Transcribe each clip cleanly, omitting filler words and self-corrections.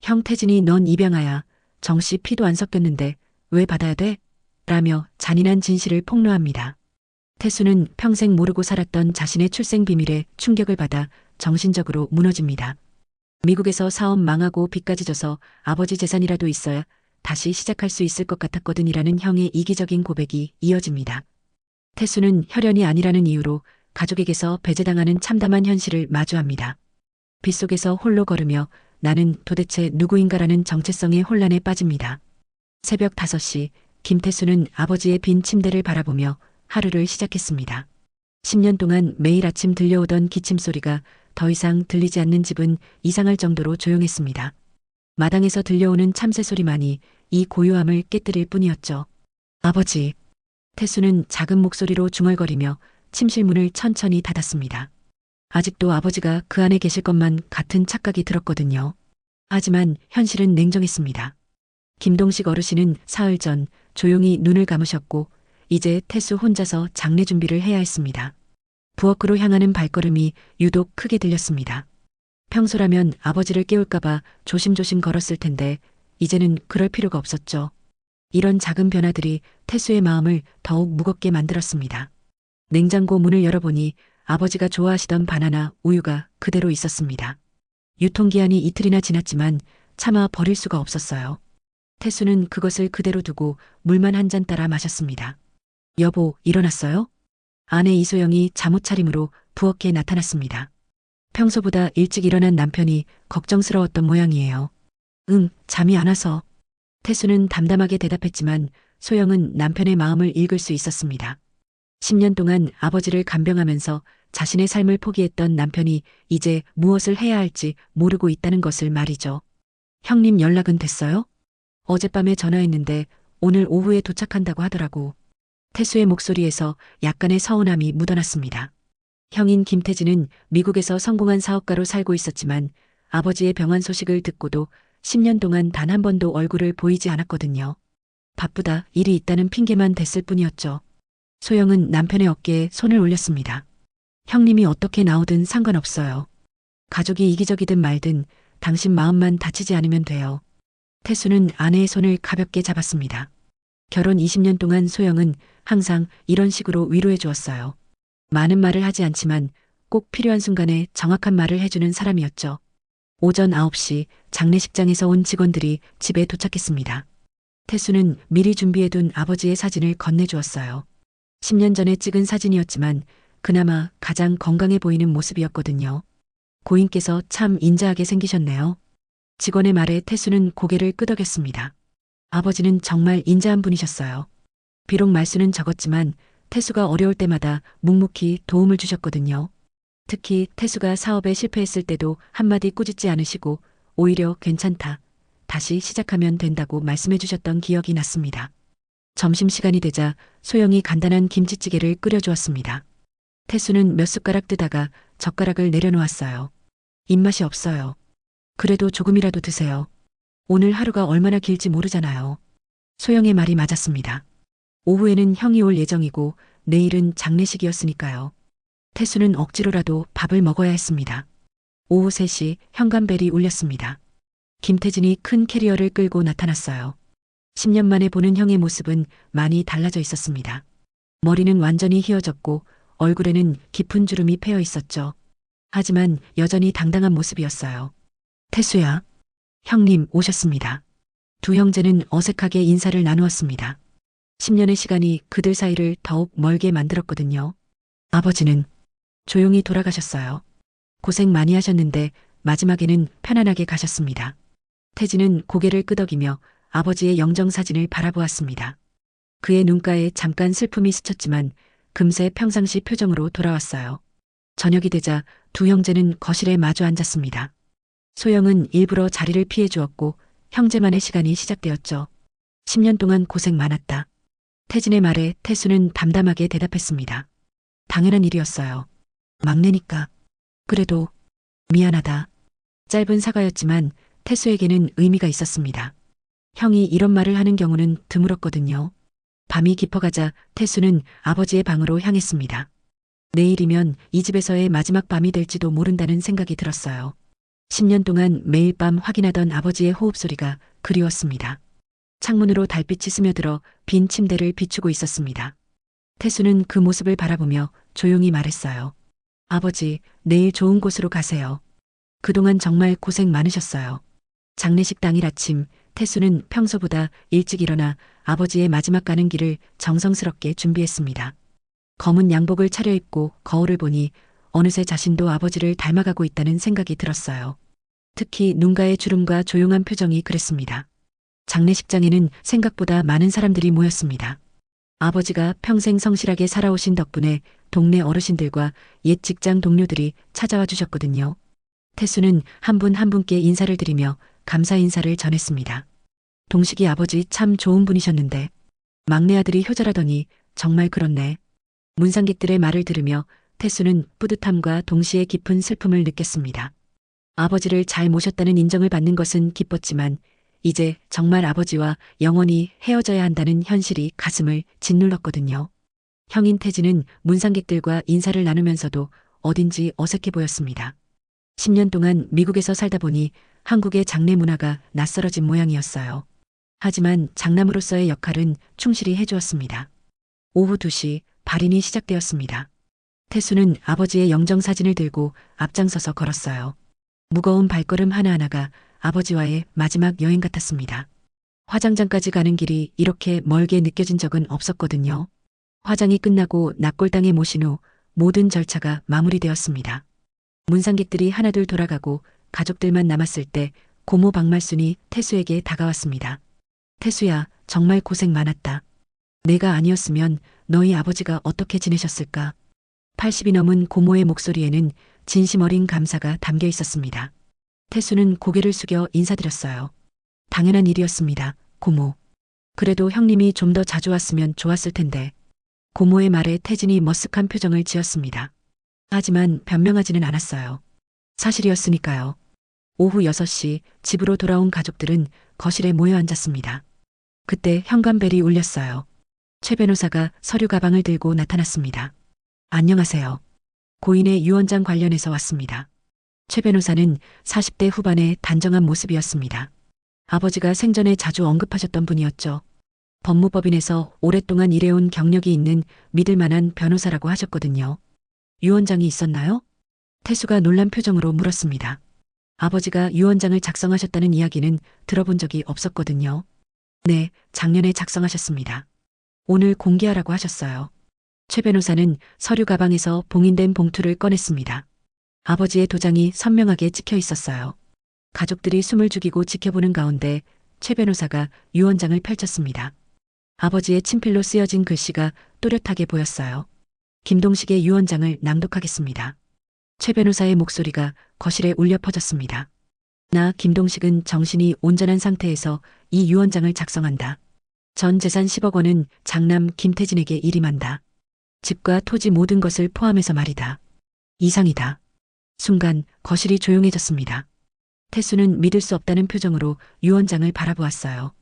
형 태진이 넌 입양아야. 정씨 피도 안 섞였는데 왜 받아야 돼? 라며 잔인한 진실을 폭로합니다. 태수는 평생 모르고 살았던 자신의 출생 비밀에 충격을 받아 정신적으로 무너집니다. 미국에서 사업 망하고 빚까지 져서 아버지 재산이라도 있어야 다시 시작할 수 있을 것 같았거든이라는 형의 이기적인 고백이 이어집니다. 태수는 혈연이 아니라는 이유로 가족에게서 배제당하는 참담한 현실을 마주합니다. 빗속에서 홀로 걸으며 나는 도대체 누구인가라는 정체성의 혼란에 빠집니다. 새벽 5시 김태수는 아버지의 빈 침대를 바라보며 하루를 시작했습니다. 10년 동안 매일 아침 들려오던 기침 소리가 더 이상 들리지 않는 집은 이상할 정도로 조용했습니다. 마당에서 들려오는 참새 소리만이 이 고요함을 깨뜨릴 뿐이었죠. 아버지. 태수는 작은 목소리로 중얼거리며 침실문을 천천히 닫았습니다. 아직도 아버지가 그 안에 계실 것만 같은 착각이 들었거든요. 하지만 현실은 냉정했습니다. 김동식 어르신은 사흘 전 조용히 눈을 감으셨고 이제 태수 혼자서 장례 준비를 해야 했습니다. 부엌으로 향하는 발걸음이 유독 크게 들렸습니다. 평소라면 아버지를 깨울까봐 조심조심 걸었을 텐데 이제는 그럴 필요가 없었죠. 이런 작은 변화들이 태수의 마음을 더욱 무겁게 만들었습니다. 냉장고 문을 열어보니 아버지가 좋아하시던 바나나 우유가 그대로 있었습니다. 유통기한이 이틀이나 지났지만 차마 버릴 수가 없었어요. 태수는 그것을 그대로 두고 물만 한 잔 따라 마셨습니다. 여보, 일어났어요? 아내 이소영이 잠옷 차림으로 부엌에 나타났습니다. 평소보다 일찍 일어난 남편이 걱정스러웠던 모양이에요. 응, 잠이 안 와서. 태수는 담담하게 대답했지만 소영은 남편의 마음을 읽을 수 있었습니다. 10년 동안 아버지를 간병하면서 자신의 삶을 포기했던 남편이 이제 무엇을 해야 할지 모르고 있다는 것을 말이죠. 형님 연락은 됐어요? 어젯밤에 전화했는데 오늘 오후에 도착한다고 하더라고. 태수의 목소리에서 약간의 서운함이 묻어났습니다. 형인 김태진은 미국에서 성공한 사업가로 살고 있었지만 아버지의 병환 소식을 듣고도 10년 동안 단 한 번도 얼굴을 보이지 않았거든요. 바쁘다, 일이 있다는 핑계만 댔을 뿐이었죠. 소영은 남편의 어깨에 손을 올렸습니다. 형님이 어떻게 나오든 상관없어요. 가족이 이기적이든 말든 당신 마음만 다치지 않으면 돼요. 태수는 아내의 손을 가볍게 잡았습니다. 결혼 20년 동안 소영은 항상 이런 식으로 위로해 주었어요. 많은 말을 하지 않지만 꼭 필요한 순간에 정확한 말을 해주는 사람이었죠. 오전 9시 장례식장에서 온 직원들이 집에 도착했습니다. 태수는 미리 준비해둔 아버지의 사진을 건네주었어요. 10년 전에 찍은 사진이었지만 그나마 가장 건강해 보이는 모습이었거든요. 고인께서 참 인자하게 생기셨네요. 직원의 말에 태수는 고개를 끄덕였습니다. 아버지는 정말 인자한 분이셨어요. 비록 말수는 적었지만 태수가 어려울 때마다 묵묵히 도움을 주셨거든요. 특히 태수가 사업에 실패했을 때도 한마디 꾸짖지 않으시고 오히려 괜찮다, 다시 시작하면 된다고 말씀해 주셨던 기억이 났습니다. 점심시간이 되자 소영이 간단한 김치찌개를 끓여주었습니다. 태수는 몇 숟가락 뜨다가 젓가락을 내려놓았어요. 입맛이 없어요. 그래도 조금이라도 드세요. 오늘 하루가 얼마나 길지 모르잖아요. 소영의 말이 맞았습니다. 오후에는 형이 올 예정이고 내일은 장례식이었으니까요. 태수는 억지로라도 밥을 먹어야 했습니다. 오후 3시 현관벨이 울렸습니다. 김태진이 큰 캐리어를 끌고 나타났어요. 10년 만에 보는 형의 모습은 많이 달라져 있었습니다. 머리는 완전히 휘어졌고 얼굴에는 깊은 주름이 패여 있었죠. 하지만 여전히 당당한 모습이었어요. 태수야. 형님 오셨습니다. 두 형제는 어색하게 인사를 나누었습니다. 10년의 시간이 그들 사이를 더욱 멀게 만들었거든요. 아버지는 조용히 돌아가셨어요. 고생 많이 하셨는데 마지막에는 편안하게 가셨습니다. 태진은 고개를 끄덕이며 아버지의 영정사진을 바라보았습니다. 그의 눈가에 잠깐 슬픔이 스쳤지만 금세 평상시 표정으로 돌아왔어요. 저녁이 되자 두 형제는 거실에 마주 앉았습니다. 소영은 일부러 자리를 피해 주었고 형제만의 시간이 시작되었죠. 10년 동안 고생 많았다. 태진의 말에 태수는 담담하게 대답했습니다. 당연한 일이었어요. 막내니까. 그래도 미안하다. 짧은 사과였지만 태수에게는 의미가 있었습니다. 형이 이런 말을 하는 경우는 드물었거든요. 밤이 깊어가자 태수는 아버지의 방으로 향했습니다. 내일이면 이 집에서의 마지막 밤이 될지도 모른다는 생각이 들었어요. 10년 동안 매일 밤 확인하던 아버지의 호흡 소리가 그리웠습니다. 창문으로 달빛이 스며들어 빈 침대를 비추고 있었습니다. 태수는 그 모습을 바라보며 조용히 말했어요. 아버지, 내일 좋은 곳으로 가세요. 그동안 정말 고생 많으셨어요. 장례식 당일 아침, 태수는 평소보다 일찍 일어나 아버지의 마지막 가는 길을 정성스럽게 준비했습니다. 검은 양복을 차려입고 거울을 보니 어느새 자신도 아버지를 닮아가고 있다는 생각이 들었어요. 특히 눈가의 주름과 조용한 표정이 그랬습니다. 장례식장에는 생각보다 많은 사람들이 모였습니다. 아버지가 평생 성실하게 살아오신 덕분에 동네 어르신들과 옛 직장 동료들이 찾아와 주셨거든요. 태수는 한 분 한 분께 인사를 드리며 감사 인사를 전했습니다. 동식이 아버지 참 좋은 분이셨는데 막내 아들이 효자라더니 정말 그렇네. 문상객들의 말을 들으며 태수는 뿌듯함과 동시에 깊은 슬픔을 느꼈습니다. 아버지를 잘 모셨다는 인정을 받는 것은 기뻤지만 이제 정말 아버지와 영원히 헤어져야 한다는 현실이 가슴을 짓눌렀거든요. 형인 태진은 문상객들과 인사를 나누면서도 어딘지 어색해 보였습니다. 10년 동안 미국에서 살다 보니 한국의 장례 문화가 낯설어진 모양이었어요. 하지만 장남으로서의 역할은 충실히 해주었습니다. 오후 2시 발인이 시작되었습니다. 태수는 아버지의 영정사진을 들고 앞장서서 걸었어요. 무거운 발걸음 하나하나가 아버지와의 마지막 여행 같았습니다. 화장장까지 가는 길이 이렇게 멀게 느껴진 적은 없었거든요. 화장이 끝나고 납골당에 모신 후 모든 절차가 마무리되었습니다. 문상객들이 하나둘 돌아가고 가족들만 남았을 때 고모 박말순이 태수에게 다가왔습니다. 태수야, 정말 고생 많았다. 내가 아니었으면 너희 아버지가 어떻게 지내셨을까? 80이 넘은 고모의 목소리에는 진심 어린 감사가 담겨 있었습니다. 태수는 고개를 숙여 인사드렸어요. 당연한 일이었습니다, 고모. 그래도 형님이 좀 더 자주 왔으면 좋았을 텐데. 고모의 말에 태진이 머쓱한 표정을 지었습니다. 하지만 변명하지는 않았어요. 사실이었으니까요. 오후 6시 집으로 돌아온 가족들은 거실에 모여 앉았습니다. 그때 현관벨이 울렸어요. 최 변호사가 서류 가방을 들고 나타났습니다. 안녕하세요. 고인의 유언장 관련해서 왔습니다. 최 변호사는 40대 후반의 단정한 모습이었습니다. 아버지가 생전에 자주 언급하셨던 분이었죠. 법무법인에서 오랫동안 일해온 경력이 있는 믿을 만한 변호사라고 하셨거든요. 유언장이 있었나요? 태수가 놀란 표정으로 물었습니다. 아버지가 유언장을 작성하셨다는 이야기는 들어본 적이 없었거든요. 네, 작년에 작성하셨습니다. 오늘 공개하라고 하셨어요. 최 변호사는 서류 가방에서 봉인된 봉투를 꺼냈습니다. 아버지의 도장이 선명하게 찍혀 있었어요. 가족들이 숨을 죽이고 지켜보는 가운데 최 변호사가 유언장을 펼쳤습니다. 아버지의 친필로 쓰여진 글씨가 또렷하게 보였어요. 김동식의 유언장을 낭독하겠습니다. 최 변호사의 목소리가 거실에 울려 퍼졌습니다. 나 김동식은 정신이 온전한 상태에서 이 유언장을 작성한다. 전 재산 10억 원은 장남 김태진에게 일임한다. 집과 토지 모든 것을 포함해서 말이다. 이상이다. 순간 거실이 조용해졌습니다. 태수는 믿을 수 없다는 표정으로 유언장을 바라보았어요.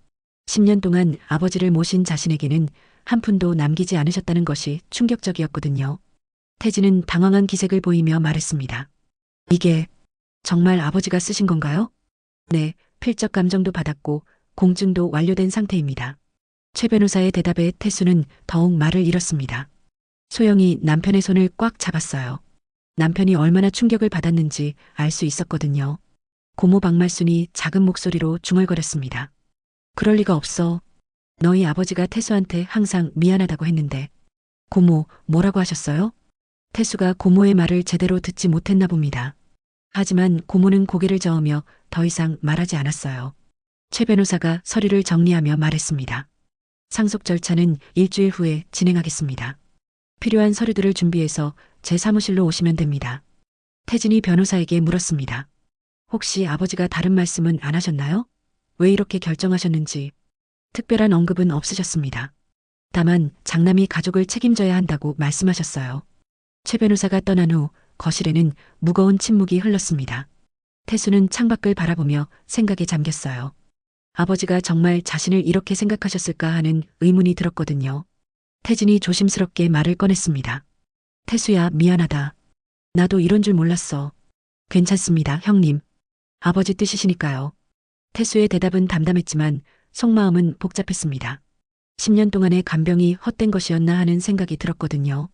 10년 동안 아버지를 모신 자신에게는 한 푼도 남기지 않으셨다는 것이 충격적이었거든요. 태진은 당황한 기색을 보이며 말했습니다. 이게 정말 아버지가 쓰신 건가요? 네, 필적 감정도 받았고 공증도 완료된 상태입니다. 최 변호사의 대답에 태수는 더욱 말을 잃었습니다. 소영이 남편의 손을 꽉 잡았어요. 남편이 얼마나 충격을 받았는지 알 수 있었거든요. 고모 박말순이 작은 목소리로 중얼거렸습니다. 그럴 리가 없어. 너희 아버지가 태수한테 항상 미안하다고 했는데. 고모, 뭐라고 하셨어요? 태수가 고모의 말을 제대로 듣지 못했나 봅니다. 하지만 고모는 고개를 저으며 더 이상 말하지 않았어요. 최 변호사가 서류를 정리하며 말했습니다. 상속 절차는 일주일 후에 진행하겠습니다. 필요한 서류들을 준비해서 제 사무실로 오시면 됩니다. 태진이 변호사에게 물었습니다. 혹시 아버지가 다른 말씀은 안 하셨나요? 왜 이렇게 결정하셨는지. 특별한 언급은 없으셨습니다. 다만 장남이 가족을 책임져야 한다고 말씀하셨어요. 최 변호사가 떠난 후 거실에는 무거운 침묵이 흘렀습니다. 태수는 창밖을 바라보며 생각에 잠겼어요. 아버지가 정말 자신을 이렇게 생각하셨을까 하는 의문이 들었거든요. 태진이 조심스럽게 말을 꺼냈습니다. 태수야, 미안하다. 나도 이런 줄 몰랐어. 괜찮습니다, 형님. 아버지 뜻이시니까요. 태수의 대답은 담담했지만 속마음은 복잡했습니다. 10년 동안의 간병이 헛된 것이었나 하는 생각이 들었거든요.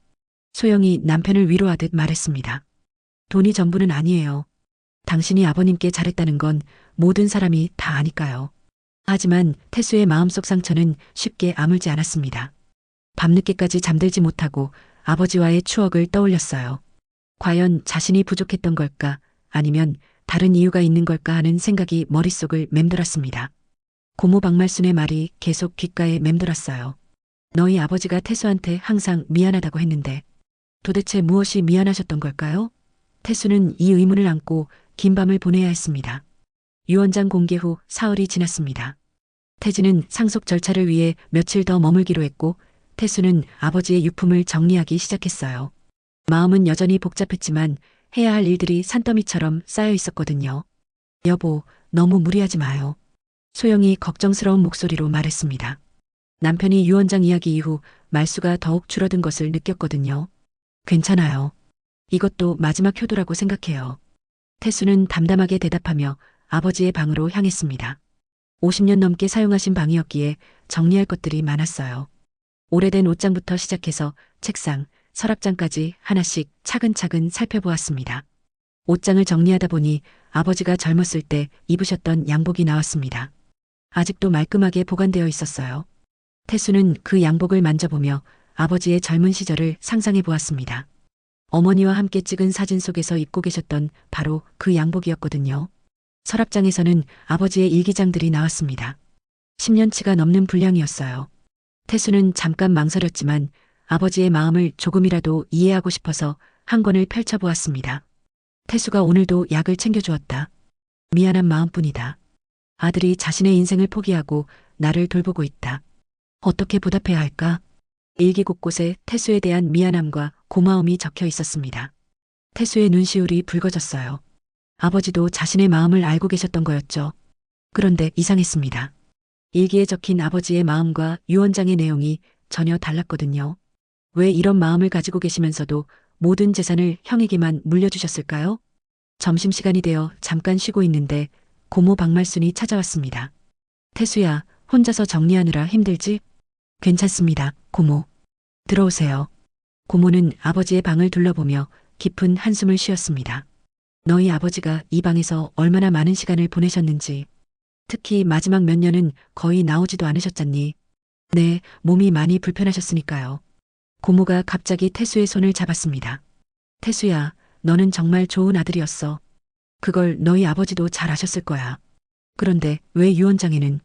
소영이 남편을 위로하듯 말했습니다. 돈이 전부는 아니에요. 당신이 아버님께 잘했다는 건 모든 사람이 다 아니까요. 하지만 태수의 마음속 상처는 쉽게 아물지 않았습니다. 밤늦게까지 잠들지 못하고 아버지와의 추억을 떠올렸어요. 과연 자신이 부족했던 걸까 아니면 다른 이유가 있는 걸까 하는 생각이 머릿속을 맴돌았습니다. 고모 박말순의 말이 계속 귓가에 맴돌았어요. 너희 아버지가 태수한테 항상 미안하다고 했는데 도대체 무엇이 미안하셨던 걸까요? 태수는 이 의문을 안고 긴 밤을 보내야 했습니다. 유언장 공개 후 사흘이 지났습니다. 태진은 상속 절차를 위해 며칠 더 머물기로 했고 태수는 아버지의 유품을 정리하기 시작했어요. 마음은 여전히 복잡했지만 해야 할 일들이 산더미처럼 쌓여 있었거든요. 여보, 너무 무리하지 마요. 소영이 걱정스러운 목소리로 말했습니다. 남편이 유언장 이야기 이후 말수가 더욱 줄어든 것을 느꼈거든요. 괜찮아요. 이것도 마지막 효도라고 생각해요. 태수는 담담하게 대답하며 아버지의 방으로 향했습니다. 50년 넘게 사용하신 방이었기에 정리할 것들이 많았어요. 오래된 옷장부터 시작해서 책상, 서랍장까지 하나씩 차근차근 살펴보았습니다. 옷장을 정리하다 보니 아버지가 젊었을 때 입으셨던 양복이 나왔습니다. 아직도 말끔하게 보관되어 있었어요. 태수는 그 양복을 만져보며 아버지의 젊은 시절을 상상해 보았습니다. 어머니와 함께 찍은 사진 속에서 입고 계셨던 바로 그 양복이었거든요. 서랍장에서는 아버지의 일기장들이 나왔습니다. 10년치가 넘는 분량이었어요. 태수는 잠깐 망설였지만 아버지의 마음을 조금이라도 이해하고 싶어서 한 권을 펼쳐보았습니다. 태수가 오늘도 약을 챙겨주었다. 미안한 마음뿐이다. 아들이 자신의 인생을 포기하고 나를 돌보고 있다. 어떻게 보답해야 할까? 일기 곳곳에 태수에 대한 미안함과 고마움이 적혀 있었습니다. 태수의 눈시울이 붉어졌어요. 아버지도 자신의 마음을 알고 계셨던 거였죠. 그런데 이상했습니다. 일기에 적힌 아버지의 마음과 유언장의 내용이 전혀 달랐거든요. 왜 이런 마음을 가지고 계시면서도 모든 재산을 형에게만 물려주셨을까요? 점심시간이 되어 잠깐 쉬고 있는데 고모 박말순이 찾아왔습니다. 태수야, 혼자서 정리하느라 힘들지? 괜찮습니다, 고모. 들어오세요. 고모는 아버지의 방을 둘러보며 깊은 한숨을 쉬었습니다. 너희 아버지가 이 방에서 얼마나 많은 시간을 보내셨는지, 특히 마지막 몇 년은 거의 나오지도 않으셨잖니. 네, 몸이 많이 불편하셨으니까요. 고모가 갑자기 태수의 손을 잡았습니다. 태수야, 너는 정말 좋은 아들이었어. 그걸 너희 아버지도 잘 아셨을 거야. 그런데 왜 유언장에는?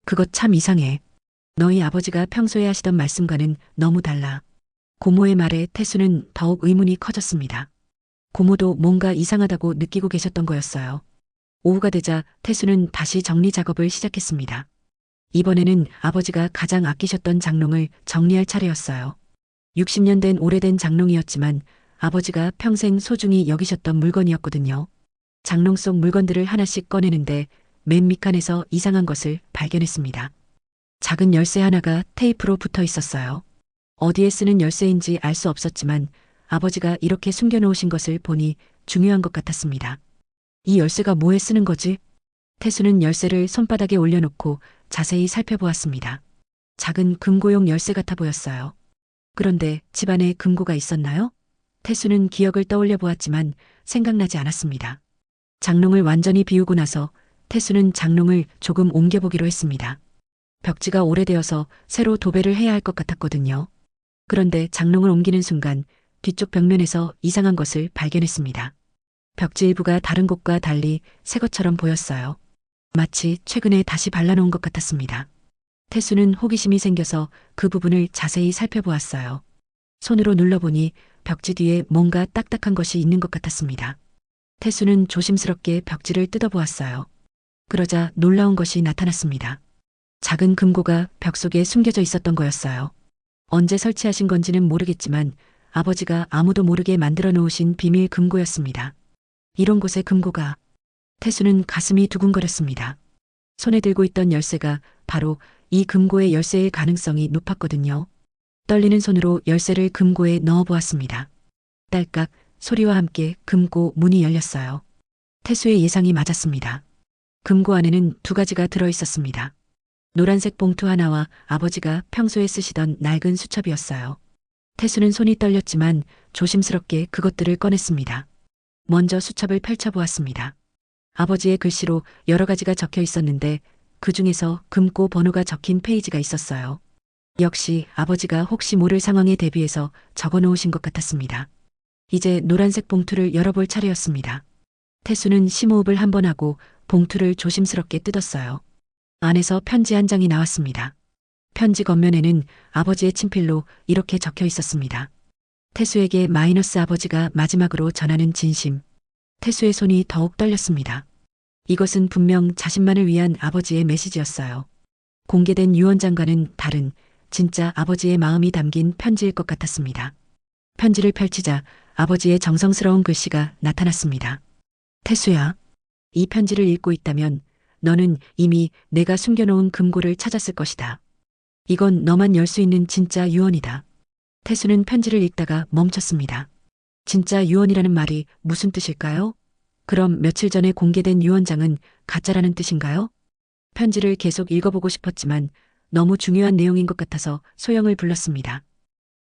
그것 참 이상해. 너희 아버지가 평소에 하시던 말씀과는 너무 달라. 고모의 말에 태수는 더욱 의문이 커졌습니다. 고모도 뭔가 이상하다고 느끼고 계셨던 거였어요. 오후가 되자 태수는 다시 정리 작업을 시작했습니다. 이번에는 아버지가 가장 아끼셨던 장롱을 정리할 차례였어요. 60년 된 오래된 장롱이었지만 아버지가 평생 소중히 여기셨던 물건이었거든요. 장롱 속 물건들을 하나씩 꺼내는데 맨 밑칸에서 이상한 것을 발견했습니다. 작은 열쇠 하나가 테이프로 붙어 있었어요. 어디에 쓰는 열쇠인지 알 수 없었지만 아버지가 이렇게 숨겨놓으신 것을 보니 중요한 것 같았습니다. 이 열쇠가 뭐에 쓰는 거지? 태수는 열쇠를 손바닥에 올려놓고 자세히 살펴보았습니다. 작은 금고용 열쇠 같아 보였어요. 그런데 집안에 금고가 있었나요? 태수는 기억을 떠올려 보았지만 생각나지 않았습니다. 장롱을 완전히 비우고 나서 태수는 장롱을 조금 옮겨보기로 했습니다. 벽지가 오래되어서 새로 도배를 해야 할 것 같았거든요. 그런데 장롱을 옮기는 순간 뒤쪽 벽면에서 이상한 것을 발견했습니다. 벽지 일부가 다른 곳과 달리 새 것처럼 보였어요. 마치 최근에 다시 발라놓은 것 같았습니다. 태수는 호기심이 생겨서 그 부분을 자세히 살펴보았어요. 손으로 눌러보니 벽지 뒤에 뭔가 딱딱한 것이 있는 것 같았습니다. 태수는 조심스럽게 벽지를 뜯어보았어요. 그러자 놀라운 것이 나타났습니다. 작은 금고가 벽 속에 숨겨져 있었던 거였어요. 언제 설치하신 건지는 모르겠지만 아버지가 아무도 모르게 만들어 놓으신 비밀 금고였습니다. 이런 곳에 금고가. 태수는 가슴이 두근거렸습니다. 손에 들고 있던 열쇠가 바로 이 금고의 열쇠일 가능성이 높았거든요. 떨리는 손으로 열쇠를 금고에 넣어 보았습니다. 딸깍 소리와 함께 금고 문이 열렸어요. 태수의 예상이 맞았습니다. 금고 안에는 두 가지가 들어 있었습니다. 노란색 봉투 하나와 아버지가 평소에 쓰시던 낡은 수첩이었어요. 태수는 손이 떨렸지만 조심스럽게 그것들을 꺼냈습니다. 먼저 수첩을 펼쳐보았습니다. 아버지의 글씨로 여러 가지가 적혀 있었는데 그 중에서 금고 번호가 적힌 페이지가 있었어요. 역시 아버지가 혹시 모를 상황에 대비해서 적어 놓으신 것 같았습니다. 이제 노란색 봉투를 열어볼 차례였습니다. 태수는 심호흡을 한 번 하고 봉투를 조심스럽게 뜯었어요. 안에서 편지 한 장이 나왔습니다. 편지 겉면에는 아버지의 친필로 이렇게 적혀 있었습니다. 태수에게 마이너스 아버지가 마지막으로 전하는 진심. 태수의 손이 더욱 떨렸습니다. 이것은 분명 자신만을 위한 아버지의 메시지였어요. 공개된 유언장과는 다른 진짜 아버지의 마음이 담긴 편지일 것 같았습니다. 편지를 펼치자 아버지의 정성스러운 글씨가 나타났습니다. 태수야, 이 편지를 읽고 있다면 너는 이미 내가 숨겨놓은 금고를 찾았을 것이다. 이건 너만 열 수 있는 진짜 유언이다. 태수는 편지를 읽다가 멈췄습니다. 진짜 유언이라는 말이 무슨 뜻일까요? 그럼 며칠 전에 공개된 유언장은 가짜라는 뜻인가요? 편지를 계속 읽어보고 싶었지만 너무 중요한 내용인 것 같아서 소영을 불렀습니다.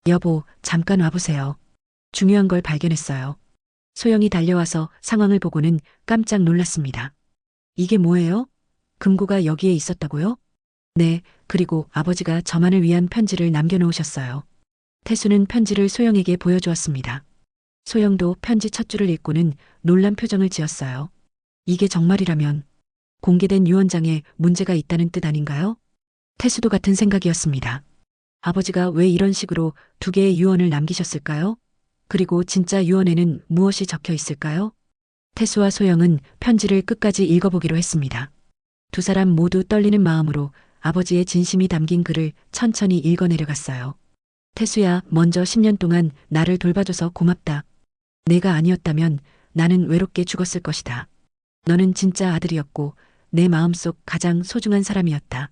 여보, 잠깐 와보세요. 중요한 걸 발견했어요. 소영이 달려와서 상황을 보고는 깜짝 놀랐습니다. 이게 뭐예요? 금고가 여기에 있었다고요? 네, 그리고 아버지가 저만을 위한 편지를 남겨놓으셨어요. 태수는 편지를 소영에게 보여주었습니다. 소영도 편지 첫 줄을 읽고는 놀란 표정을 지었어요. 이게 정말이라면 공개된 유언장에 문제가 있다는 뜻 아닌가요? 태수도 같은 생각이었습니다. 아버지가 왜 이런 식으로 두 개의 유언을 남기셨을까요? 그리고 진짜 유언에는 무엇이 적혀 있을까요? 태수와 소영은 편지를 끝까지 읽어보기로 했습니다. 두 사람 모두 떨리는 마음으로 아버지의 진심이 담긴 글을 천천히 읽어내려갔어요. 태수야, 먼저 10년 동안 나를 돌봐줘서 고맙다. 내가 아니었다면 나는 외롭게 죽었을 것이다. 너는 진짜 아들이었고 내 마음속 가장 소중한 사람이었다.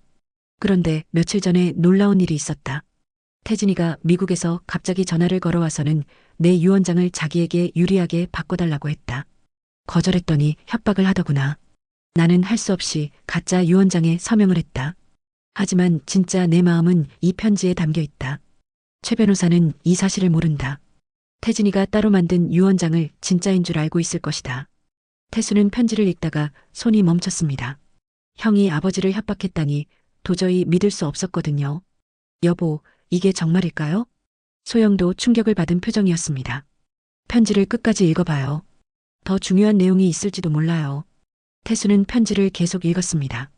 그런데 며칠 전에 놀라운 일이 있었다. 태진이가 미국에서 갑자기 전화를 걸어와서는 내 유언장을 자기에게 유리하게 바꿔달라고 했다. 거절했더니 협박을 하더구나. 나는 할 수 없이 가짜 유언장에 서명을 했다. 하지만 진짜 내 마음은 이 편지에 담겨 있다. 최 변호사는 이 사실을 모른다. 태진이가 따로 만든 유언장을 진짜인 줄 알고 있을 것이다. 태수는 편지를 읽다가 손이 멈췄습니다. 형이 아버지를 협박했다니 도저히 믿을 수 없었거든요. 여보, 이게 정말일까요? 소영도 충격을 받은 표정이었습니다. 편지를 끝까지 읽어봐요. 더 중요한 내용이 있을지도 몰라요. 태수는 편지를 계속 읽었습니다.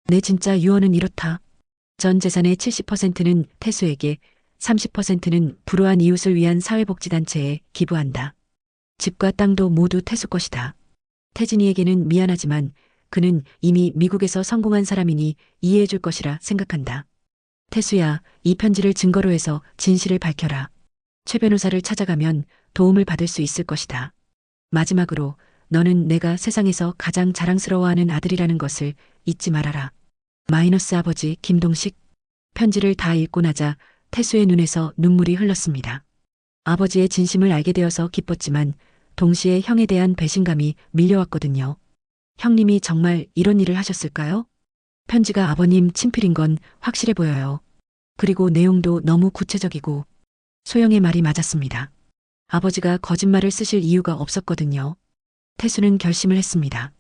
내 진짜 유언은 이렇다. 전 재산의 70%는 태수에게, 30%는 불우한 이웃을 위한 사회복지단체에 기부한다. 집과 땅도 모두 태수 것이다. 태진이에게는 미안하지만 그는 이미 미국에서 성공한 사람이니 이해해 줄 것이라 생각한다. 태수야, 이 편지를 증거로 해서 진실을 밝혀라. 최 변호사를 찾아가면 도움을 받을 수 있을 것이다. 마지막으로 너는 내가 세상에서 가장 자랑스러워하는 아들이라는 것을 잊지 말아라. 마이너스 아버지 김동식. 편지를 다 읽고 나자 태수의 눈에서 눈물이 흘렀습니다. 아버지의 진심을 알게 되어서 기뻤지만 동시에 형에 대한 배신감이 밀려왔거든요. 형님이 정말 이런 일을 하셨을까요? 편지가 아버님 친필인 건 확실해 보여요. 그리고 내용도 너무 구체적이고. 소영의 말이 맞았습니다. 아버지가 거짓말을 쓰실 이유가 없었거든요. 태수는 결심을 했습니다.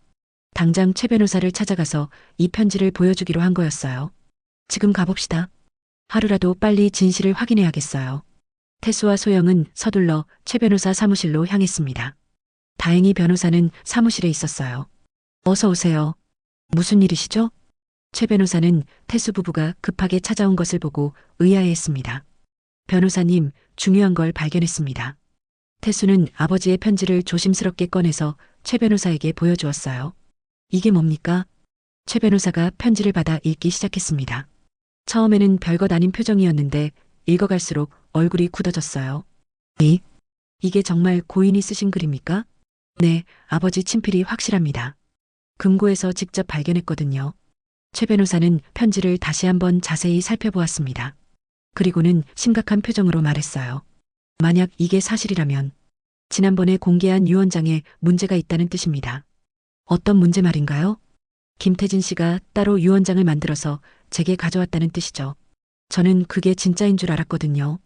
당장 최 변호사를 찾아가서 이 편지를 보여주기로 한 거였어요. 지금 가봅시다. 하루라도 빨리 진실을 확인해야겠어요. 태수와 소영은 서둘러 최 변호사 사무실로 향했습니다. 다행히 변호사는 사무실에 있었어요. 어서 오세요. 무슨 일이시죠? 최 변호사는 태수 부부가 급하게 찾아온 것을 보고 의아해했습니다. 변호사님, 중요한 걸 발견했습니다. 태수는 아버지의 편지를 조심스럽게 꺼내서 최 변호사에게 보여주었어요. 이게 뭡니까? 최 변호사가 편지를 받아 읽기 시작했습니다. 처음에는 별것 아닌 표정이었는데 읽어갈수록 얼굴이 굳어졌어요. 이게 정말 고인이 쓰신 글입니까? 네, 아버지 친필이 확실합니다. 금고에서 직접 발견했거든요. 최 변호사는 편지를 다시 한번 자세히 살펴보았습니다. 그리고는 심각한 표정으로 말했어요. 만약 이게 사실이라면 지난번에 공개한 유언장에 문제가 있다는 뜻입니다. 어떤 문제 말인가요? 김태진 씨가 따로 유언장을 만들어서 제게 가져왔다는 뜻이죠. 저는 그게 진짜인 줄 알았거든요.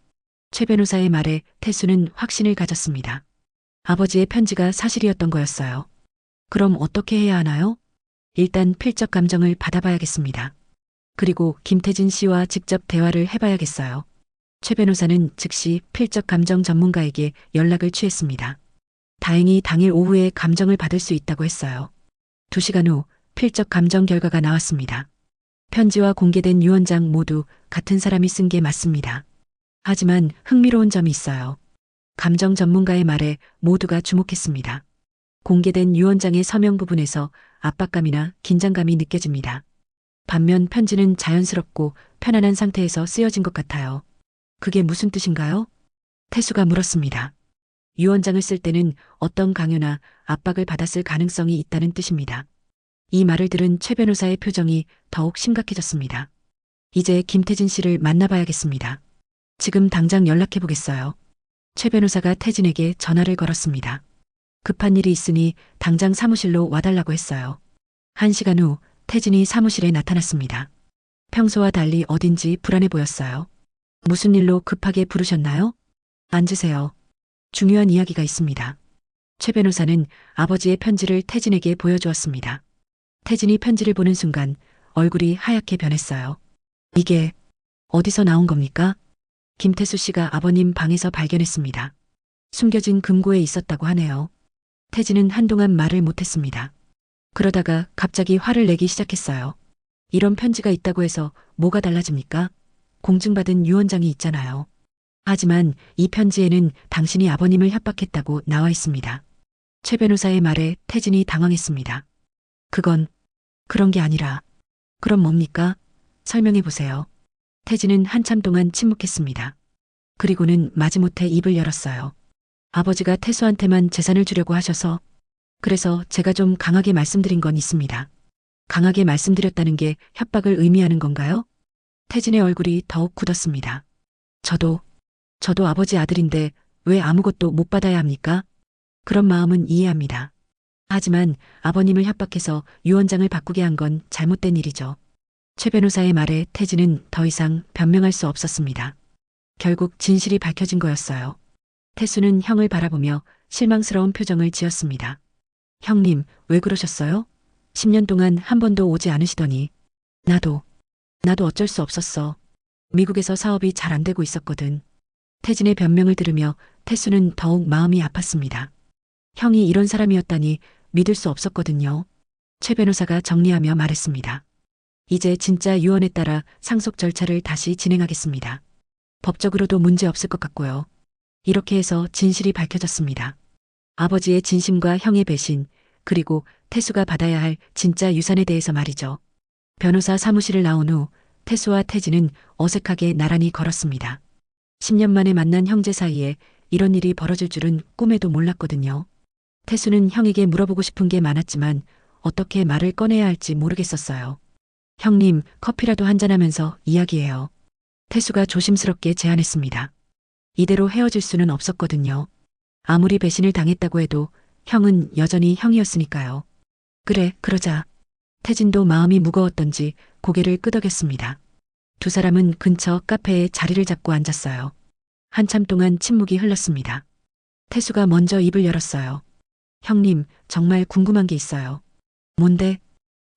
최 변호사의 말에 태수는 확신을 가졌습니다. 아버지의 편지가 사실이었던 거였어요. 그럼 어떻게 해야 하나요? 일단 필적 감정을 받아봐야겠습니다. 그리고 김태진 씨와 직접 대화를 해봐야겠어요. 최 변호사는 즉시 필적 감정 전문가에게 연락을 취했습니다. 다행히 당일 오후에 감정을 받을 수 있다고 했어요. 2시간 후 필적 감정 결과가 나왔습니다. 편지와 공개된 유언장 모두 같은 사람이 쓴 게 맞습니다. 하지만 흥미로운 점이 있어요. 감정 전문가의 말에 모두가 주목했습니다. 공개된 유언장의 서명 부분에서 압박감이나 긴장감이 느껴집니다. 반면 편지는 자연스럽고 편안한 상태에서 쓰여진 것 같아요. 그게 무슨 뜻인가요? 태수가 물었습니다. 유언장을 쓸 때는 어떤 강요나 압박을 받았을 가능성이 있다는 뜻입니다. 이 말을 들은 최 변호사의 표정이 더욱 심각해졌습니다. 이제 김태진 씨를 만나봐야겠습니다. 지금 당장 연락해 보겠어요. 최 변호사가 태진에게 전화를 걸었습니다. 급한 일이 있으니 당장 사무실로 와달라고 했어요. 1시간 후 태진이 사무실에 나타났습니다. 평소와 달리 어딘지 불안해 보였어요. 무슨 일로 급하게 부르셨나요? 앉으세요. 중요한 이야기가 있습니다. 최 변호사는 아버지의 편지를 태진에게 보여주었습니다. 태진이 편지를 보는 순간 얼굴이 하얗게 변했어요. 이게 어디서 나온 겁니까? 김태수 씨가 아버님 방에서 발견했습니다. 숨겨진 금고에 있었다고 하네요. 태진은 한동안 말을 못했습니다. 그러다가 갑자기 화를 내기 시작했어요. 이런 편지가 있다고 해서 뭐가 달라집니까? 공증받은 유언장이 있잖아요. 하지만 이 편지에는 당신이 아버님을 협박했다고 나와 있습니다. 최 변호사의 말에 태진이 당황했습니다. 그런 게 아니라, 그럼 뭡니까? 설명해 보세요. 태진은 한참 동안 침묵했습니다. 그리고는 마지못해 입을 열었어요. 아버지가 태수한테만 재산을 주려고 하셔서, 그래서 제가 좀 강하게 말씀드린 건 있습니다. 강하게 말씀드렸다는 게 협박을 의미하는 건가요? 태진의 얼굴이 더욱 굳었습니다. 저도 아버지 아들인데 왜 아무것도 못 받아야 합니까? 그런 마음은 이해합니다. 하지만 아버님을 협박해서 유언장을 바꾸게 한 건 잘못된 일이죠. 최 변호사의 말에 태진은 더 이상 변명할 수 없었습니다. 결국 진실이 밝혀진 거였어요. 태수는 형을 바라보며 실망스러운 표정을 지었습니다. 형님, 왜 그러셨어요? 10년 동안 한 번도 오지 않으시더니. 나도 어쩔 수 없었어. 미국에서 사업이 잘 안 되고 있었거든. 태진의 변명을 들으며 태수는 더욱 마음이 아팠습니다. 형이 이런 사람이었다니 믿을 수 없었거든요. 최 변호사가 정리하며 말했습니다. 이제 진짜 유언에 따라 상속 절차를 다시 진행하겠습니다. 법적으로도 문제 없을 것 같고요. 이렇게 해서 진실이 밝혀졌습니다. 아버지의 진심과 형의 배신, 그리고 태수가 받아야 할 진짜 유산에 대해서 말이죠. 변호사 사무실을 나온 후 태수와 태진은 어색하게 나란히 걸었습니다. 10년 만에 만난 형제 사이에 이런 일이 벌어질 줄은 꿈에도 몰랐거든요. 태수는 형에게 물어보고 싶은 게 많았지만 어떻게 말을 꺼내야 할지 모르겠었어요. 형님, 커피라도 한잔하면서 이야기해요. 태수가 조심스럽게 제안했습니다. 이대로 헤어질 수는 없었거든요. 아무리 배신을 당했다고 해도 형은 여전히 형이었으니까요. 그래, 그러자. 태진도 마음이 무거웠던지 고개를 끄덕였습니다. 두 사람은 근처 카페에 자리를 잡고 앉았어요. 한참 동안 침묵이 흘렀습니다. 태수가 먼저 입을 열었어요. 형님, 정말 궁금한 게 있어요. 뭔데?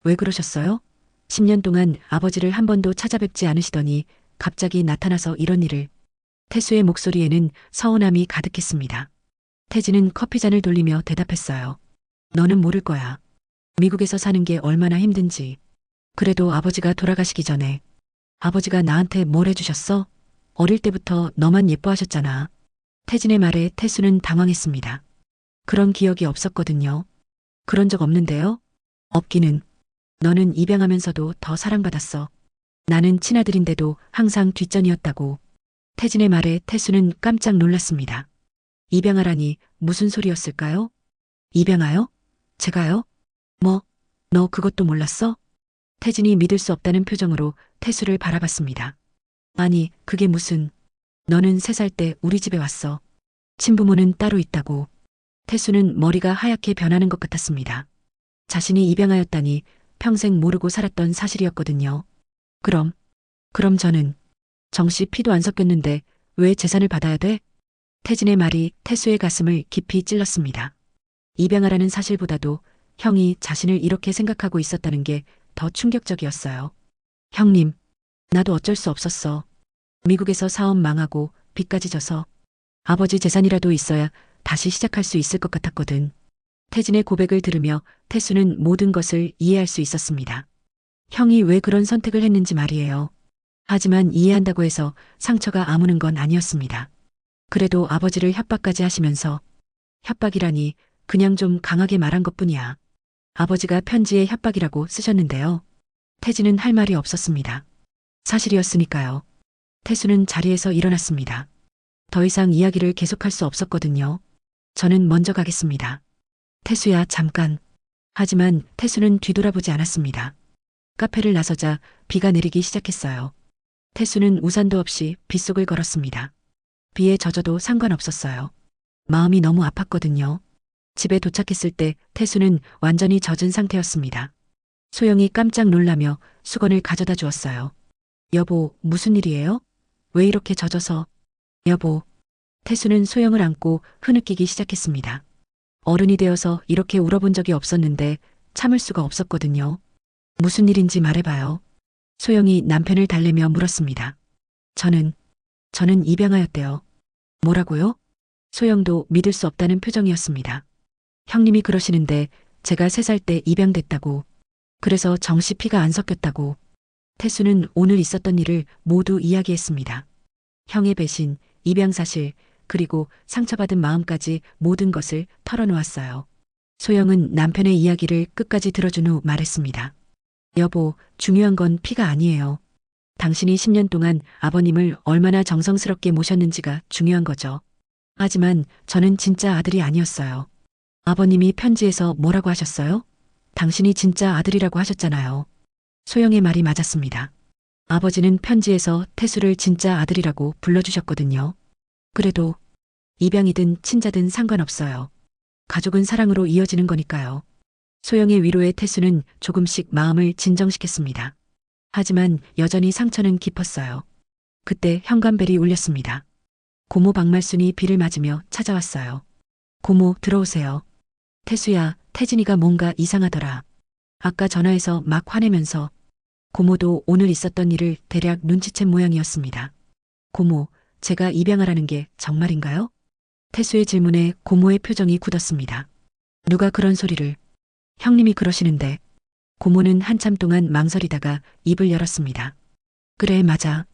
왜 그러셨어요? 10년 동안 아버지를 한 번도 찾아뵙지 않으시더니 갑자기 나타나서 이런 일을. 태수의 목소리에는 서운함이 가득했습니다. 태진은 커피잔을 돌리며 대답했어요. 너는 모를 거야. 미국에서 사는 게 얼마나 힘든지. 그래도 아버지가 돌아가시기 전에 아버지가 나한테 뭘 해주셨어? 어릴 때부터 너만 예뻐하셨잖아. 태진의 말에 태수는 당황했습니다. 그런 기억이 없었거든요. 그런 적 없는데요? 없기는. 너는 입양하면서도 더 사랑받았어. 나는 친아들인데도 항상 뒷전이었다고. 태진의 말에 태수는 깜짝 놀랐습니다. 입양하라니 무슨 소리였을까요? 입양하요? 제가요? 뭐, 너 그것도 몰랐어? 태진이 믿을 수 없다는 표정으로 태수를 바라봤습니다. 아니, 그게 무슨. 너는 3살 때 우리 집에 왔어. 친부모는 따로 있다고. 태수는 머리가 하얗게 변하는 것 같았습니다. 자신이 입양하였다니 평생 모르고 살았던 사실이었거든요. 그럼, 그럼 저는 정씨 피도 안 섞였는데 왜 재산을 받아야 돼? 태진의 말이 태수의 가슴을 깊이 찔렀습니다. 입양하라는 사실보다도 형이 자신을 이렇게 생각하고 있었다는 게 더 충격적이었어요. 형님, 나도 어쩔 수 없었어. 미국에서 사업 망하고 빚까지 져서 아버지 재산이라도 있어야 다시 시작할 수 있을 것 같았거든. 태진의 고백을 들으며 태수는 모든 것을 이해할 수 있었습니다. 형이 왜 그런 선택을 했는지 말이에요. 하지만 이해한다고 해서 상처가 아무는 건 아니었습니다. 그래도 아버지를 협박까지 하시면서 협박이라니 그냥 좀 강하게 말한 것뿐이야. 아버지가 편지에 협박이라고 쓰셨는데요. 태진은 할 말이 없었습니다. 사실이었으니까요. 태수는 자리에서 일어났습니다. 더 이상 이야기를 계속할 수 없었거든요. 저는 먼저 가겠습니다. 태수야, 잠깐. 하지만 태수는 뒤돌아보지 않았습니다. 카페를 나서자 비가 내리기 시작했어요. 태수는 우산도 없이 빗속을 걸었습니다. 비에 젖어도 상관없었어요. 마음이 너무 아팠거든요. 집에 도착했을 때 태수는 완전히 젖은 상태였습니다. 소영이 깜짝 놀라며 수건을 가져다 주었어요. 여보, 무슨 일이에요? 왜 이렇게 젖어서? 여보. 태수는 소영을 안고 흐느끼기 시작했습니다. 어른이 되어서 이렇게 울어본 적이 없었는데 참을 수가 없었거든요. 무슨 일인지 말해봐요. 소영이 남편을 달래며 물었습니다. 저는 입양하였대요. 뭐라고요? 소영도 믿을 수 없다는 표정이었습니다. 형님이 그러시는데 제가 3살 때 입양됐다고. 그래서 정씨 피가 안 섞였다고. 태수는 오늘 있었던 일을 모두 이야기했습니다. 형의 배신, 입양 사실, 그리고 상처받은 마음까지 모든 것을 털어놓았어요. 소영은 남편의 이야기를 끝까지 들어준 후 말했습니다. 여보, 중요한 건 피가 아니에요. 당신이 10년 동안 아버님을 얼마나 정성스럽게 모셨는지가 중요한 거죠. 하지만 저는 진짜 아들이 아니었어요. 아버님이 편지에서 뭐라고 하셨어요? 당신이 진짜 아들이라고 하셨잖아요. 소영의 말이 맞았습니다. 아버지는 편지에서 태수를 진짜 아들이라고 불러주셨거든요. 그래도 입양이든 친자든 상관없어요. 가족은 사랑으로 이어지는 거니까요. 소영의 위로에 태수는 조금씩 마음을 진정시켰습니다. 하지만 여전히 상처는 깊었어요. 그때 현관벨이 울렸습니다. 고모 박말순이 비를 맞으며 찾아왔어요. 고모, 들어오세요. 태수야, 태진이가 뭔가 이상하더라. 아까 전화해서 막 화내면서. 고모도 오늘 있었던 일을 대략 눈치챈 모양이었습니다. 고모, 제가 입양하라는 게 정말인가요? 태수의 질문에 고모의 표정이 굳었습니다. 누가 그런 소리를? 형님이 그러시는데. 고모는 한참 동안 망설이다가 입을 열었습니다. 그래, 맞아.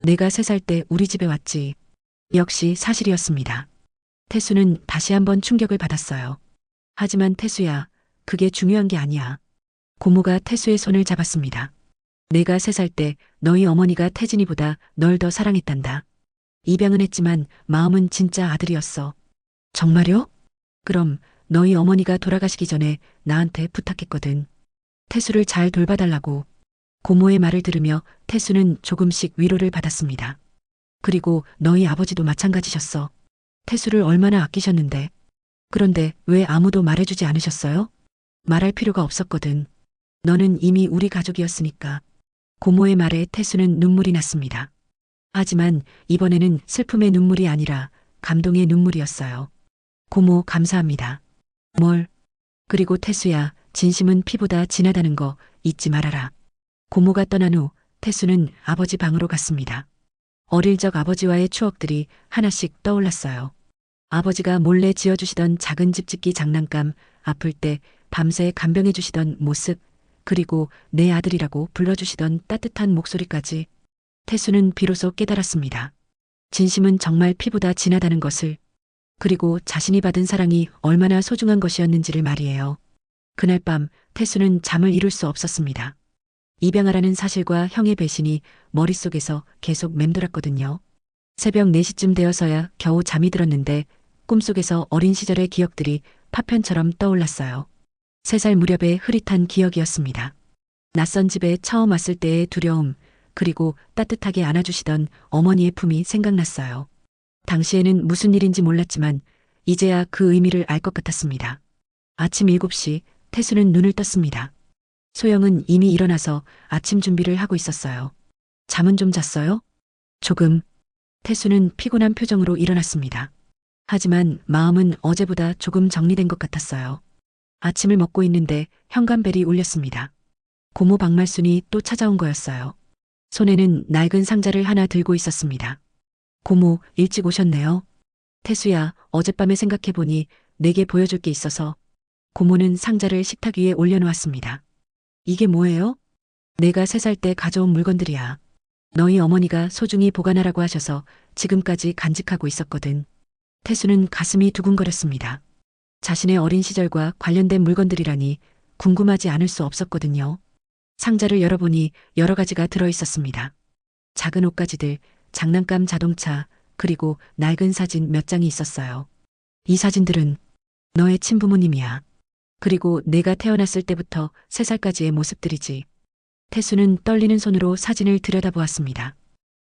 내가 3살 때 우리 집에 왔지. 역시 사실이었습니다. 태수는 다시 한번 충격을 받았어요. 하지만 태수야, 그게 중요한 게 아니야. 고모가 태수의 손을 잡았습니다. 내가 3살 때 너희 어머니가 태진이보다 널 더 사랑했단다. 입양은 했지만 마음은 진짜 아들이었어. 정말요? 그럼 너희 어머니가 돌아가시기 전에 나한테 부탁했거든. 태수를 잘 돌봐달라고. 고모의 말을 들으며 태수는 조금씩 위로를 받았습니다. 그리고 너희 아버지도 마찬가지셨어. 태수를 얼마나 아끼셨는데. 그런데 왜 아무도 말해주지 않으셨어요? 말할 필요가 없었거든. 너는 이미 우리 가족이었으니까. 고모의 말에 태수는 눈물이 났습니다. 하지만 이번에는 슬픔의 눈물이 아니라 감동의 눈물이었어요. 고모, 감사합니다. 뭘? 그리고 태수야, 진심은 피보다 진하다는 거 잊지 말아라. 고모가 떠난 후 태수는 아버지 방으로 갔습니다. 어릴 적 아버지와의 추억들이 하나씩 떠올랐어요. 아버지가 몰래 지어주시던 작은 집 짓기 장난감, 아플 때 밤새 간병해주시던 모습, 그리고 내 아들이라고 불러주시던 따뜻한 목소리까지. 태수는 비로소 깨달았습니다. 진심은 정말 피보다 진하다는 것을, 그리고 자신이 받은 사랑이 얼마나 소중한 것이었는지를 말이에요. 그날 밤 태수는 잠을 이룰 수 없었습니다. 입양하라는 사실과 형의 배신이 머릿속에서 계속 맴돌았거든요. 새벽 4시쯤 되어서야 겨우 잠이 들었는데 꿈속에서 어린 시절의 기억들이 파편처럼 떠올랐어요. 3살 무렵의 흐릿한 기억이었습니다. 낯선 집에 처음 왔을 때의 두려움, 그리고 따뜻하게 안아주시던 어머니의 품이 생각났어요. 당시에는 무슨 일인지 몰랐지만 이제야 그 의미를 알 것 같았습니다. 아침 7시 태수는 눈을 떴습니다. 소영은 이미 일어나서 아침 준비를 하고 있었어요. 잠은 좀 잤어요? 조금. 태수는 피곤한 표정으로 일어났습니다. 하지만 마음은 어제보다 조금 정리된 것 같았어요. 아침을 먹고 있는데 현관벨이 울렸습니다. 고모 박말순이 또 찾아온 거였어요. 손에는 낡은 상자를 하나 들고 있었습니다. 고모, 일찍 오셨네요. 태수야, 어젯밤에 생각해보니 내게 보여줄 게 있어서. 고모는 상자를 식탁 위에 올려놓았습니다. 이게 뭐예요? 내가 3살 때 가져온 물건들이야. 너희 어머니가 소중히 보관하라고 하셔서 지금까지 간직하고 있었거든. 태수는 가슴이 두근거렸습니다. 자신의 어린 시절과 관련된 물건들이라니 궁금하지 않을 수 없었거든요. 상자를 열어보니 여러 가지가 들어있었습니다. 작은 옷가지들, 장난감 자동차, 그리고 낡은 사진 몇 장이 있었어요. 이 사진들은 너의 친부모님이야. 그리고 내가 태어났을 때부터 3살까지의 모습들이지. 태수는 떨리는 손으로 사진을 들여다보았습니다.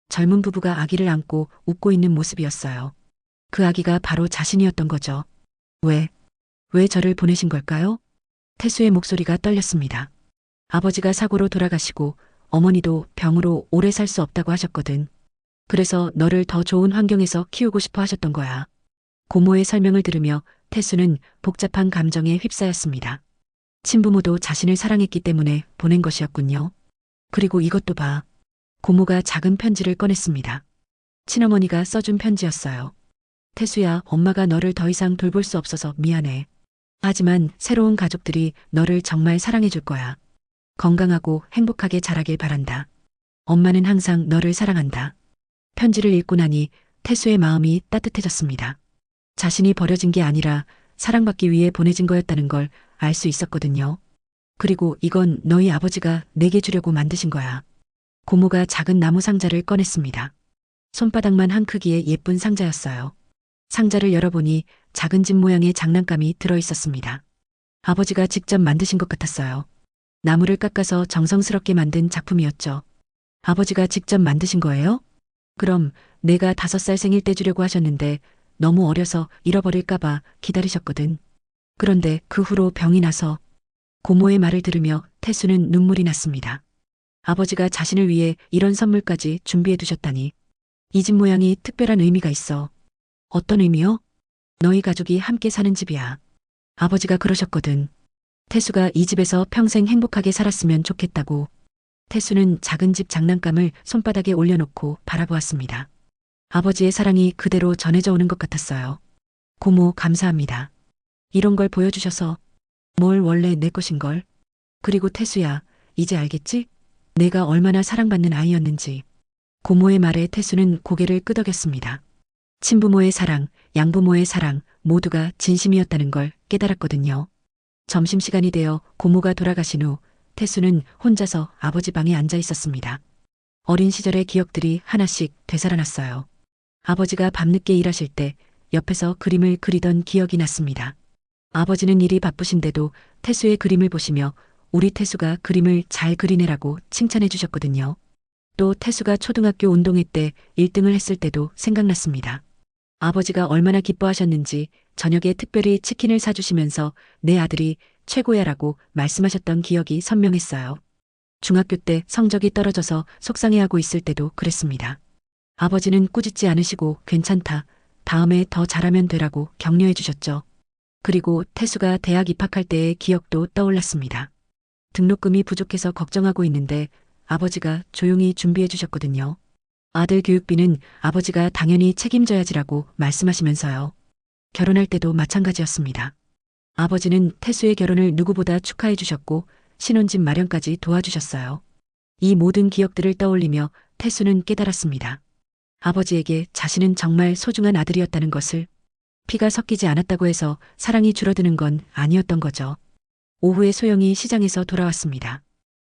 젊은 부부가 아기를 안고 웃고 있는 모습이었어요. 그 아기가 바로 자신이었던 거죠. 왜 저를 보내신 걸까요? 태수의 목소리가 떨렸습니다. 아버지가 사고로 돌아가시고 어머니도 병으로 오래 살 수 없다고 하셨거든. 그래서 너를 더 좋은 환경에서 키우고 싶어 하셨던 거야. 고모의 설명을 들으며 태수는 복잡한 감정에 휩싸였습니다. 친부모도 자신을 사랑했기 때문에 보낸 것이었군요. 그리고 이것도 봐. 고모가 작은 편지를 꺼냈습니다. 친어머니가 써준 편지였어요. 태수야, 엄마가 너를 더 이상 돌볼 수 없어서 미안해. 하지만 새로운 가족들이 너를 정말 사랑해줄 거야. 건강하고 행복하게 자라길 바란다. 엄마는 항상 너를 사랑한다. 편지를 읽고 나니 태수의 마음이 따뜻해졌습니다. 자신이 버려진 게 아니라 사랑받기 위해 보내진 거였다는 걸 알 수 있었거든요. 그리고 이건 너희 아버지가 내게 주려고 만드신 거야. 고모가 작은 나무 상자를 꺼냈습니다. 손바닥만 한 크기의 예쁜 상자였어요. 상자를 열어보니 작은 집 모양의 장난감이 들어있었습니다. 아버지가 직접 만드신 것 같았어요. 나무를 깎아서 정성스럽게 만든 작품이었죠. 아버지가 직접 만드신 거예요? 그럼 내가 5살 생일 때 주려고 하셨는데 너무 어려서 잃어버릴까봐 기다리셨거든. 그런데 그 후로 병이 나서. 고모의 말을 들으며 태수는 눈물이 났습니다. 아버지가 자신을 위해 이런 선물까지 준비해 두셨다니. 이 집 모양이 특별한 의미가 있어. 어떤 의미요? 너희 가족이 함께 사는 집이야. 아버지가 그러셨거든. 태수가 이 집에서 평생 행복하게 살았으면 좋겠다고. 태수는 작은 집 장난감을 손바닥에 올려놓고 바라보았습니다. 아버지의 사랑이 그대로 전해져 오는 것 같았어요. 고모, 감사합니다. 이런 걸 보여주셔서. 뭘, 원래 내 것인걸. 그리고 태수야, 이제 알겠지? 내가 얼마나 사랑받는 아이였는지. 고모의 말에 태수는 고개를 끄덕였습니다. 친부모의 사랑, 양부모의 사랑 모두가 진심이었다는 걸 깨달았거든요. 점심시간이 되어 고모가 돌아가신 후 태수는 혼자서 아버지 방에 앉아 있었습니다. 어린 시절의 기억들이 하나씩 되살아났어요. 아버지가 밤늦게 일하실 때 옆에서 그림을 그리던 기억이 났습니다. 아버지는 일이 바쁘신데도 태수의 그림을 보시며 우리 태수가 그림을 잘 그리네라고 칭찬해 주셨거든요. 또 태수가 초등학교 운동회 때 1등을 했을 때도 생각났습니다. 아버지가 얼마나 기뻐하셨는지 저녁에 특별히 치킨을 사주시면서 내 아들이 최고야라고 말씀하셨던 기억이 선명했어요. 중학교 때 성적이 떨어져서 속상해하고 있을 때도 그랬습니다. 아버지는 꾸짖지 않으시고 괜찮다, 다음에 더 잘하면 되라고 격려해 주셨죠. 그리고 태수가 대학 입학할 때의 기억도 떠올랐습니다. 등록금이 부족해서 걱정하고 있는데 아버지가 조용히 준비해 주셨거든요. 아들 교육비는 아버지가 당연히 책임져야지라고 말씀하시면서요. 결혼할 때도 마찬가지였습니다. 아버지는 태수의 결혼을 누구보다 축하해 주셨고 신혼집 마련까지 도와주셨어요. 이 모든 기억들을 떠올리며 태수는 깨달았습니다. 아버지에게 자신은 정말 소중한 아들이었다는 것을. 피가 섞이지 않았다고 해서 사랑이 줄어드는 건 아니었던 거죠. 오후에 소영이 시장에서 돌아왔습니다.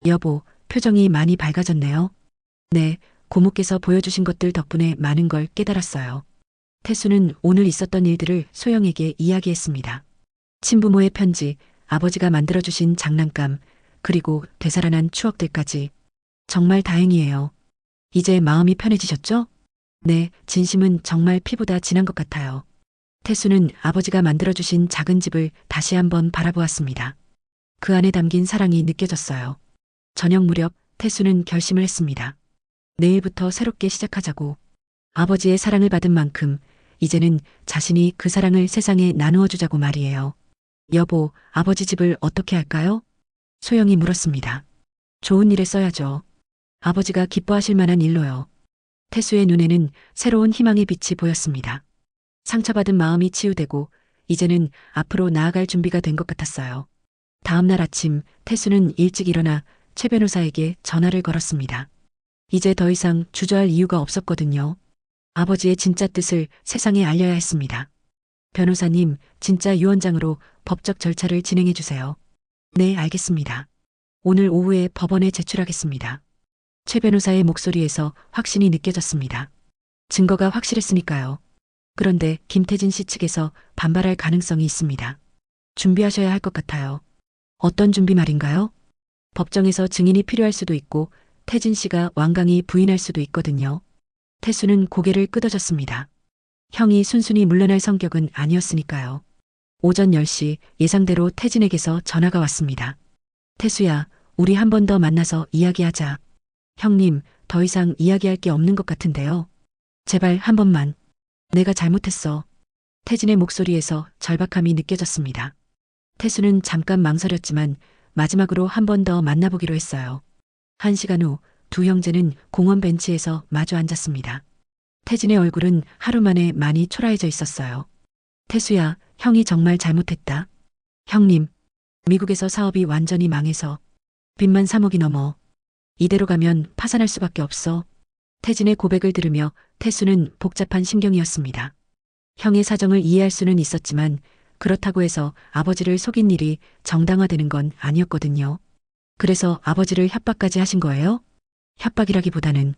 여보, 표정이 많이 밝아졌네요. 네, 고모께서 보여주신 것들 덕분에 많은 걸 깨달았어요. 태수는 오늘 있었던 일들을 소영에게 이야기했습니다. 친부모의 편지, 아버지가 만들어주신 장난감, 그리고 되살아난 추억들까지. 정말 다행이에요. 이제 마음이 편해지셨죠? 네, 진심은 정말 피보다 진한 것 같아요. 태수는 아버지가 만들어주신 작은 집을 다시 한번 바라보았습니다. 그 안에 담긴 사랑이 느껴졌어요. 저녁 무렵 태수는 결심을 했습니다. 내일부터 새롭게 시작하자고. 아버지의 사랑을 받은 만큼 이제는 자신이 그 사랑을 세상에 나누어 주자고 말이에요. 여보, 아버지 집을 어떻게 할까요? 소영이 물었습니다. 좋은 일에 써야죠. 아버지가 기뻐하실 만한 일로요. 태수의 눈에는 새로운 희망의 빛이 보였습니다. 상처받은 마음이 치유되고 이제는 앞으로 나아갈 준비가 된 것 같았어요. 다음 날 아침 태수는 일찍 일어나 최 변호사에게 전화를 걸었습니다. 이제 더 이상 주저할 이유가 없었거든요. 아버지의 진짜 뜻을 세상에 알려야 했습니다. 변호사님, 진짜 유언장으로 법적 절차를 진행해 주세요. 네, 알겠습니다. 오늘 오후에 법원에 제출하겠습니다. 최 변호사의 목소리에서 확신이 느껴졌습니다. 증거가 확실했으니까요. 그런데 김태진 씨 측에서 반발할 가능성이 있습니다. 준비하셔야 할 것 같아요. 어떤 준비 말인가요? 법정에서 증인이 필요할 수도 있고 태진 씨가 완강히 부인할 수도 있거든요. 태수는 고개를 끄덕였습니다. 형이 순순히 물러날 성격은 아니었으니까요. 오전 10시 예상대로 태진에게서 전화가 왔습니다. 태수야, 우리 한 번 더 만나서 이야기하자. 형님, 더 이상 이야기할 게 없는 것 같은데요. 제발 한 번만. 내가 잘못했어. 태진의 목소리에서 절박함이 느껴졌습니다. 태수는 잠깐 망설였지만 마지막으로 한 번 더 만나보기로 했어요. 1시간 후 두 형제는 공원 벤치에서 마주 앉았습니다. 태진의 얼굴은 하루 만에 많이 초라해져 있었어요. 태수야, 형이 정말 잘못했다. 형님, 미국에서 사업이 완전히 망해서 빚만 3억이 넘어. 이대로 가면 파산할 수밖에 없어. 태진의 고백을 들으며 태수는 복잡한 심경이었습니다. 형의 사정을 이해할 수는 있었지만 그렇다고 해서 아버지를 속인 일이 정당화되는 건 아니었거든요. 그래서 아버지를 협박까지 하신 거예요? 협박이라기보다는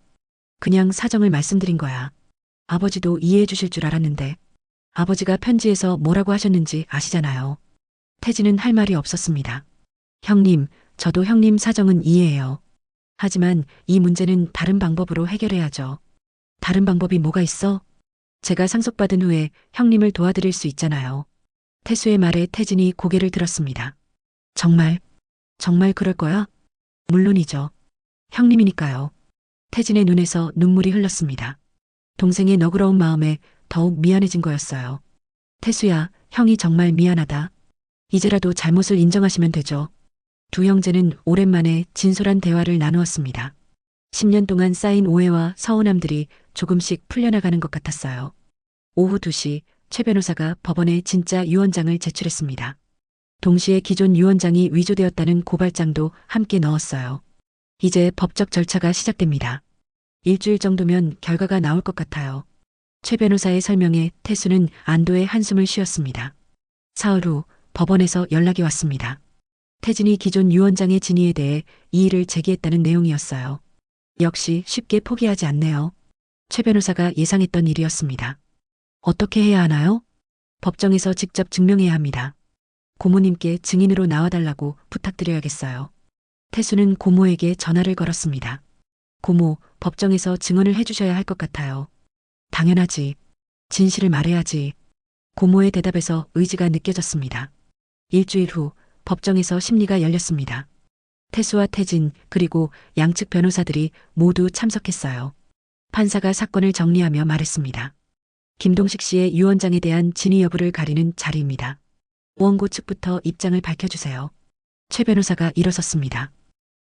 그냥 사정을 말씀드린 거야. 아버지도 이해해 주실 줄 알았는데 아버지가 편지에서 뭐라고 하셨는지 아시잖아요. 태진은 할 말이 없었습니다. 형님, 저도 형님 사정은 이해해요. 하지만 이 문제는 다른 방법으로 해결해야죠. 다른 방법이 뭐가 있어? 제가 상속받은 후에 형님을 도와드릴 수 있잖아요. 태수의 말에 태진이 고개를 들었습니다. 정말 그럴 거야? 물론이죠. 형님이니까요. 태진의 눈에서 눈물이 흘렀습니다. 동생의 너그러운 마음에 더욱 미안해진 거였어요. 태수야, 형이 정말 미안하다. 이제라도 잘못을 인정하시면 되죠. 두 형제는 오랜만에 진솔한 대화를 나누었습니다. 10년 동안 쌓인 오해와 서운함들이 조금씩 풀려나가는 것 같았어요. 오후 2시 최 변호사가 법원에 진짜 유언장을 제출했습니다. 동시에 기존 유언장이 위조되었다는 고발장도 함께 넣었어요. 이제 법적 절차가 시작됩니다. 일주일 정도면 결과가 나올 것 같아요. 최 변호사의 설명에 태수는 안도의 한숨을 쉬었습니다. 사흘 후 법원에서 연락이 왔습니다. 태진이 기존 유언장의 진위에 대해 이의를 제기했다는 내용이었어요. 역시 쉽게 포기하지 않네요. 최 변호사가 예상했던 일이었습니다. 어떻게 해야 하나요? 법정에서 직접 증명해야 합니다. 고모님께 증인으로 나와달라고 부탁드려야겠어요. 태수는 고모에게 전화를 걸었습니다. 고모, 법정에서 증언을 해주셔야 할 것 같아요. 당연하지. 진실을 말해야지. 고모의 대답에서 의지가 느껴졌습니다. 일주일 후 법정에서 심리가 열렸습니다. 태수와 태진 그리고 양측 변호사들이 모두 참석했어요. 판사가 사건을 정리하며 말했습니다. 김동식 씨의 유언장에 대한 진위 여부를 가리는 자리입니다. 원고 측부터 입장을 밝혀주세요. 최 변호사가 일어섰습니다.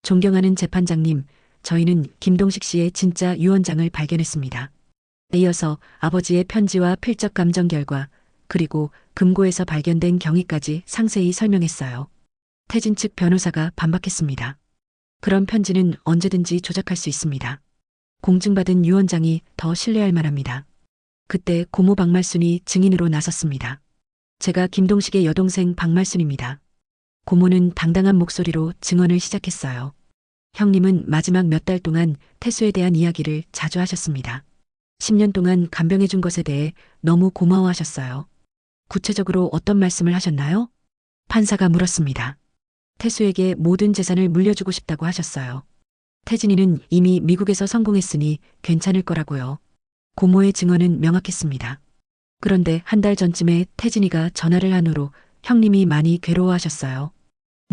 존경하는 재판장님, 저희는 김동식 씨의 진짜 유언장을 발견했습니다. 이어서 아버지의 편지와 필적 감정 결과 그리고 금고에서 발견된 경위까지 상세히 설명했어요. 태진 측 변호사가 반박했습니다. 그런 편지는 언제든지 조작할 수 있습니다. 공증받은 유언장이 더 신뢰할 만합니다. 그때 고모 박말순이 증인으로 나섰습니다. 제가 김동식의 여동생 박말순입니다. 고모는 당당한 목소리로 증언을 시작했어요. 형님은 마지막 몇 달 동안 태수에 대한 이야기를 자주 하셨습니다. 10년 동안 간병해준 것에 대해 너무 고마워하셨어요. 구체적으로 어떤 말씀을 하셨나요? 판사가 물었습니다. 태수에게 모든 재산을 물려주고 싶다고 하셨어요. 태진이는 이미 미국에서 성공했으니 괜찮을 거라고요. 고모의 증언은 명확했습니다. 그런데 한 달 전쯤에 태진이가 전화를 한 후로 형님이 많이 괴로워하셨어요.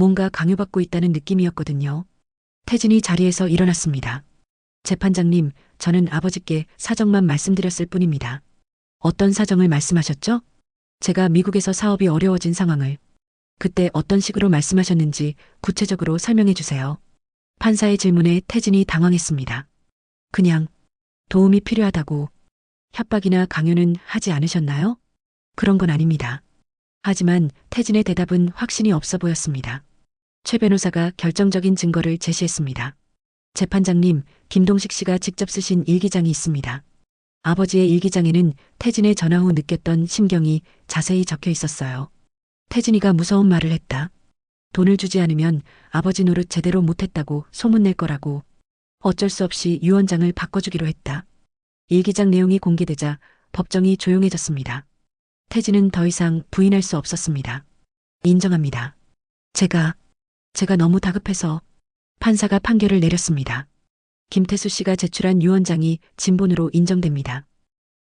뭔가 강요받고 있다는 느낌이었거든요. 태진이 자리에서 일어났습니다. 재판장님, 저는 아버지께 사정만 말씀드렸을 뿐입니다. 어떤 사정을 말씀하셨죠? 제가 미국에서 사업이 어려워진 상황을. 그때 어떤 식으로 말씀하셨는지 구체적으로 설명해 주세요. 판사의 질문에 태진이 당황했습니다. 그냥 도움이 필요하다고. 협박이나 강요는 하지 않으셨나요? 그런 건 아닙니다. 하지만 태진의 대답은 확신이 없어 보였습니다. 최 변호사가 결정적인 증거를 제시했습니다. 재판장님, 김동식 씨가 직접 쓰신 일기장이 있습니다. 아버지의 일기장에는 태진의 전화 후 느꼈던 심경이 자세히 적혀 있었어요. 태진이가 무서운 말을 했다. 돈을 주지 않으면 아버지 노릇 제대로 못했다고 소문낼 거라고. 어쩔 수 없이 유언장을 바꿔주기로 했다. 일기장 내용이 공개되자 법정이 조용해졌습니다. 태진은 더 이상 부인할 수 없었습니다. 인정합니다. 제가 너무 다급해서. 판사가 판결을 내렸습니다. 김태수 씨가 제출한 유언장이 진본으로 인정됩니다.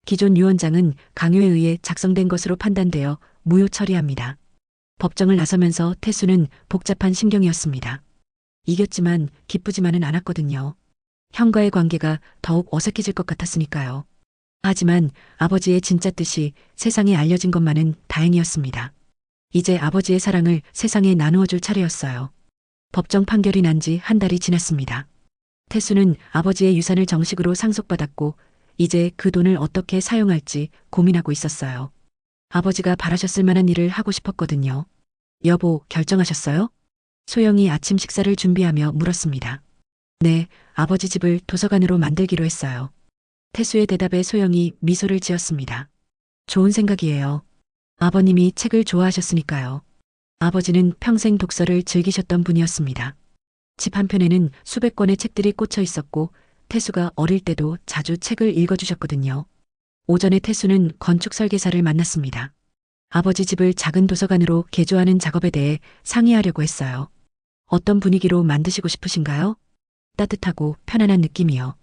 기존 유언장은 강요에 의해 작성된 것으로 판단되어 무효 처리합니다. 법정을 나서면서 태수는 복잡한 심경이었습니다. 이겼지만 기쁘지만은 않았거든요. 형과의 관계가 더욱 어색해질 것 같았으니까요. 하지만 아버지의 진짜 뜻이 세상에 알려진 것만은 다행이었습니다. 이제 아버지의 사랑을 세상에 나누어줄 차례였어요. 법정 판결이 난 지 한 달이 지났습니다. 태수는 아버지의 유산을 정식으로 상속받았고 이제 그 돈을 어떻게 사용할지 고민하고 있었어요. 아버지가 바라셨을 만한 일을 하고 싶었거든요. 여보, 결정하셨어요? 소영이 아침 식사를 준비하며 물었습니다. 네, 아버지 집을 도서관으로 만들기로 했어요. 태수의 대답에 소영이 미소를 지었습니다. 좋은 생각이에요. 아버님이 책을 좋아하셨으니까요. 아버지는 평생 독서를 즐기셨던 분이었습니다. 집 한편에는 수백 권의 책들이 꽂혀 있었고 태수가 어릴 때도 자주 책을 읽어주셨거든요. 오전에 태수는 건축 설계사를 만났습니다. 아버지 집을 작은 도서관으로 개조하는 작업에 대해 상의하려고 했어요. 어떤 분위기로 만드시고 싶으신가요? 따뜻하고 편안한 느낌이요.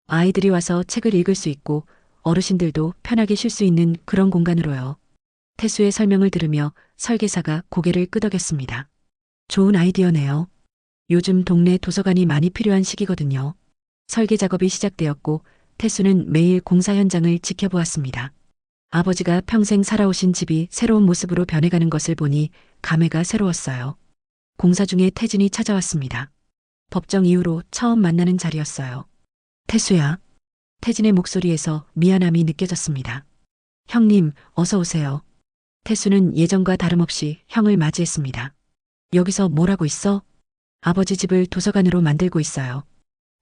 아이들이 와서 책을 읽을 수 있고 어르신들도 편하게 쉴 수 있는 그런 공간으로요. 태수의 설명을 들으며 설계사가 고개를 끄덕였습니다. 좋은 아이디어네요. 요즘 동네 도서관이 많이 필요한 시기거든요. 설계 작업이 시작되었고 태수는 매일 공사 현장을 지켜보았습니다. 아버지가 평생 살아오신 집이 새로운 모습으로 변해가는 것을 보니 감회가 새로웠어요. 공사 중에 태진이 찾아왔습니다. 법정 이후로 처음 만나는 자리였어요. 태수야. 태진의 목소리에서 미안함이 느껴졌습니다. 형님, 어서 오세요. 태수는 예전과 다름없이 형을 맞이했습니다. 여기서 뭘 하고 있어? 아버지 집을 도서관으로 만들고 있어요.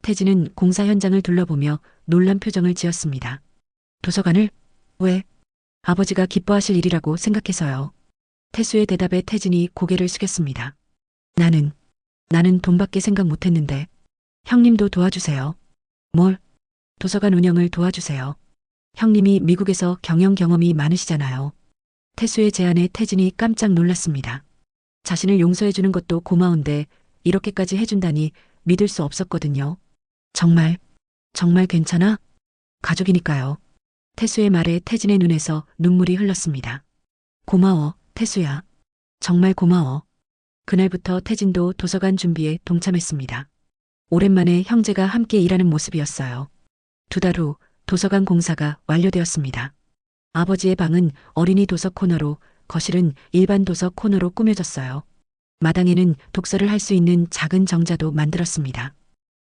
태진은 공사 현장을 둘러보며 놀란 표정을 지었습니다. 도서관을? 왜? 아버지가 기뻐하실 일이라고 생각해서요. 태수의 대답에 태진이 고개를 숙였습니다. 나는 돈밖에 생각 못했는데. 형님도 도와주세요. 뭘? 도서관 운영을 도와주세요. 형님이 미국에서 경영 경험이 많으시잖아요. 태수의 제안에 태진이 깜짝 놀랐습니다. 자신을 용서해주는 것도 고마운데 이렇게까지 해준다니 믿을 수 없었거든요. 정말 괜찮아? 가족이니까요. 태수의 말에 태진의 눈에서 눈물이 흘렀습니다. 고마워, 태수야. 정말 고마워. 그날부터 태진도 도서관 준비에 동참했습니다. 오랜만에 형제가 함께 일하는 모습이었어요. 2달 후 도서관 공사가 완료되었습니다. 아버지의 방은 어린이 도서 코너로, 거실은 일반 도서 코너로 꾸며졌어요. 마당에는 독서를 할 수 있는 작은 정자도 만들었습니다.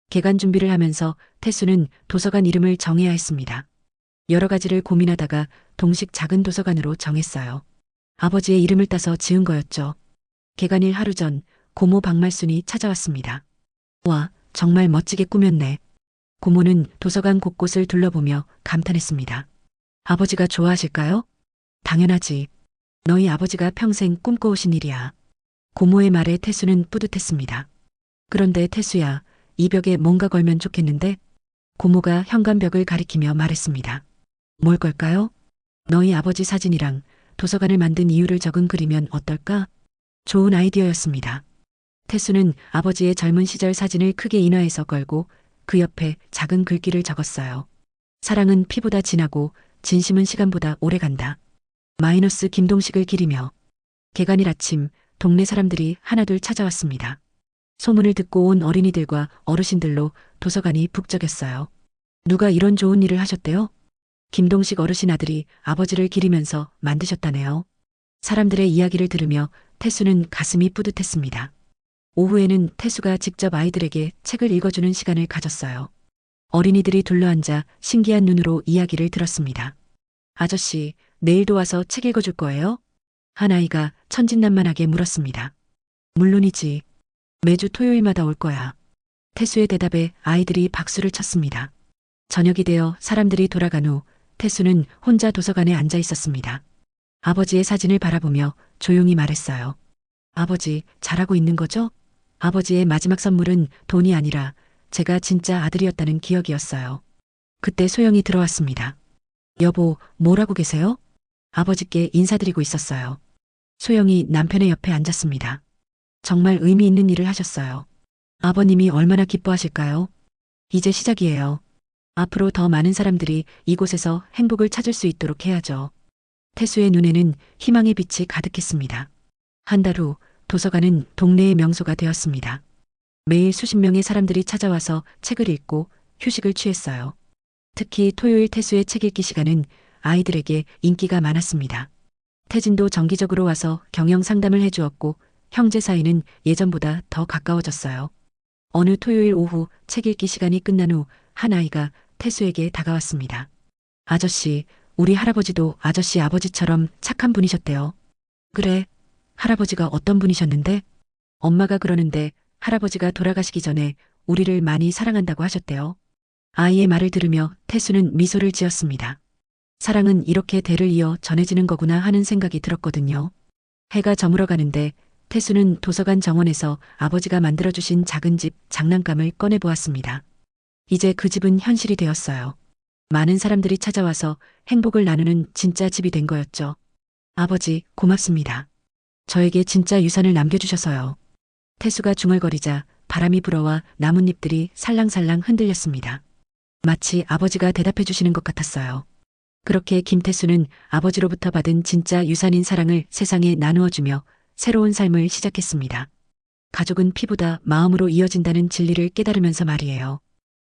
개관 준비를 하면서 태수는 도서관 이름을 정해야 했습니다. 여러 가지를 고민하다가 동식 작은 도서관으로 정했어요. 아버지의 이름을 따서 지은 거였죠. 개관일 하루 전 고모 박말순이 찾아왔습니다. 와, 정말 멋지게 꾸몄네. 고모는 도서관 곳곳을 둘러보며 감탄했습니다. 아버지가 좋아하실까요? 당연하지. 너희 아버지가 평생 꿈꿔오신 일이야. 고모의 말에 태수는 뿌듯했습니다. 그런데 태수야, 이 벽에 뭔가 걸면 좋겠는데? 고모가 현관벽을 가리키며 말했습니다. 뭘 걸까요? 너희 아버지 사진이랑 도서관을 만든 이유를 적은 그리면 어떨까? 좋은 아이디어였습니다. 태수는 아버지의 젊은 시절 사진을 크게 인화해서 걸고 그 옆에 작은 글귀를 적었어요. 사랑은 피보다 진하고 진심은 시간보다 오래간다. 마이너스 김동식을 기리며. 개관일 아침 동네 사람들이 하나둘 찾아왔습니다. 소문을 듣고 온 어린이들과 어르신들로 도서관이 북적였어요. 누가 이런 좋은 일을 하셨대요? 김동식 어르신 아들이 아버지를 기리면서 만드셨다네요. 사람들의 이야기를 들으며 태수는 가슴이 뿌듯했습니다. 오후에는 태수가 직접 아이들에게 책을 읽어주는 시간을 가졌어요. 어린이들이 둘러앉아 신기한 눈으로 이야기를 들었습니다. 아저씨, 내일도 와서 책 읽어줄 거예요? 한 아이가 천진난만하게 물었습니다. 물론이지. 매주 토요일마다 올 거야. 태수의 대답에 아이들이 박수를 쳤습니다. 저녁이 되어 사람들이 돌아간 후 태수는 혼자 도서관에 앉아 있었습니다. 아버지의 사진을 바라보며 조용히 말했어요. 아버지, 잘하고 있는 거죠? 아버지의 마지막 선물은 돈이 아니라 제가 진짜 아들이었다는 기억이었어요. 그때 소영이 들어왔습니다. 여보, 뭘 하고 계세요? 아버지께 인사드리고 있었어요. 소영이 남편의 옆에 앉았습니다. 정말 의미 있는 일을 하셨어요. 아버님이 얼마나 기뻐하실까요? 이제 시작이에요. 앞으로 더 많은 사람들이 이곳에서 행복을 찾을 수 있도록 해야죠. 태수의 눈에는 희망의 빛이 가득했습니다. 한 달 후 도서관은 동네의 명소가 되었습니다. 매일 수십 명의 사람들이 찾아와서 책을 읽고 휴식을 취했어요. 특히 토요일 태수의 책 읽기 시간은 아이들에게 인기가 많았습니다. 태진도 정기적으로 와서 경영 상담을 해주었고 형제 사이는 예전보다 더 가까워졌어요. 어느 토요일 오후 책 읽기 시간이 끝난 후 한 아이가 태수에게 다가왔습니다. 아저씨, 우리 할아버지도 아저씨 아버지처럼 착한 분이셨대요. 그래, 할아버지가 어떤 분이셨는데? 엄마가 그러는데 할아버지가 돌아가시기 전에 우리를 많이 사랑한다고 하셨대요. 아이의 말을 들으며 태수는 미소를 지었습니다. 사랑은 이렇게 대를 이어 전해지는 거구나 하는 생각이 들었거든요. 해가 저물어 가는데 태수는 도서관 정원에서 아버지가 만들어주신 작은 집 장난감을 꺼내보았습니다. 이제 그 집은 현실이 되었어요. 많은 사람들이 찾아와서 행복을 나누는 진짜 집이 된 거였죠. 아버지, 고맙습니다. 저에게 진짜 유산을 남겨주셔서요. 태수가 중얼거리자 바람이 불어와 나뭇잎들이 살랑살랑 흔들렸습니다. 마치 아버지가 대답해 주시는 것 같았어요. 그렇게 김태수는 아버지로부터 받은 진짜 유산인 사랑을 세상에 나누어주며 새로운 삶을 시작했습니다. 가족은 피보다 마음으로 이어진다는 진리를 깨달으면서 말이에요.